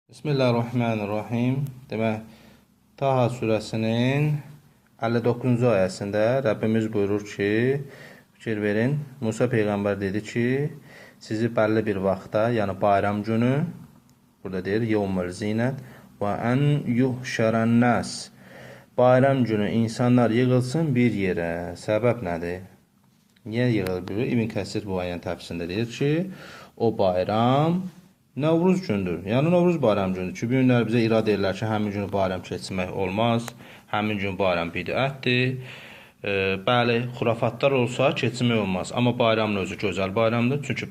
Bismillahirrahmanirrahim. Demək, Taha surəsinin 59-cu ayəsində Rəbbimiz buyurur ki, fikir verin, Musa Peyğəmbər dedi ki, sizi bəlli bir vaxtda, yəni bayram günü, burada deyir, yevmül zinət və ən yuhşərən nəs, bayram günü insanlar yığılsın bir yerə. Səbəb nədir? Niyə yığılır? İbn Kəsir bu ayənin təfsirində deyir ki, o bayram Novruz gündür. Yəni Novruz bayram gündür ki, bu günlər bizə iradə edirlər ki, həmin günü bayram keçirmək olmaz. Həmin gün bayram bidətdir. Bəli, xurafatlar olsa keçirmək olmaz. Amma bayramın özü gözəl bayramdır. Çünki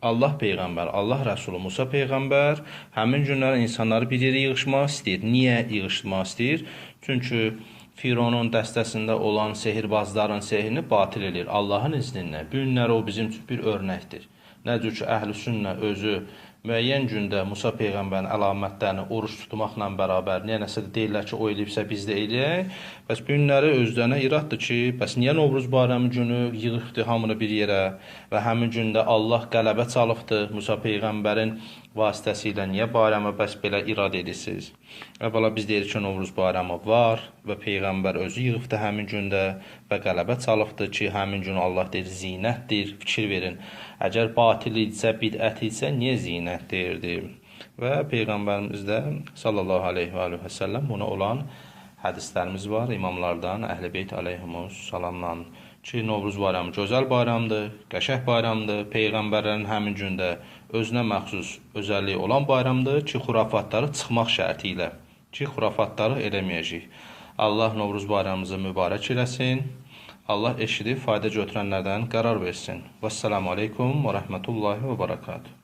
Allah Peyğəmbər, Allah Rəsulü Musa Peyğəmbər həmin günlər insanları bir yerə yığışmaq istəyir. Niyə yığışmaq istəyir? Çünki Fironun dəstəsində olan sehirbazların sehrini batil edir Allahın izninlə. Bu günlər o bizim üçün bir örnəkdir. Nədir ki, Əhl-i Sünnə özü müəyyən gündə Musa Peyğəmbərin əlamətlərini oruç tutmaqla bərabər nəsə deyirlər ki, o eləyibsə biz də eləyək. Bəs bu günləri özlərinə iraddır ki, bəs niyə Novruz bayramı günü yığıbdır hamını bir yerə və həmin gündə Allah qələbə çalıbdır Musa Peyğəmbərin vasitəsilə niyə bayramı bəs belə iradə edirsiniz? Əvvəla biz deyirik ki, Novruz bayramı var və Peyğəmbər özü yığıbdır həmin gündə və qələbə çalıbdır ki, həmin gün Allah deyir zinətdir, fikir verin. Əgər batil idisə, bidət idisə, niyə zinət deyirdi? Və Peyğəmbərimiz də sallallahu aleyhi və səlləm buna olan hədislərimiz var imamlardan, Əhl-i Beyt aleyhimussalamla ki, Novruz bayramı gözəl bayramdır, qəşəng bayramdır, Peyğəmbərlərin həmin gündə özünə məxsus özəlliyi olan bayramdır ki, xurafatları çıxmaq şərti ilə ki, xurafatları eləməyəcək. Allah Novruz bayramımızı mübarək eləsin. Allah eşidib fayda götürənlərdən qərar versin. Vəssalamu aleykum və rəhmətullahi və barakatuhu.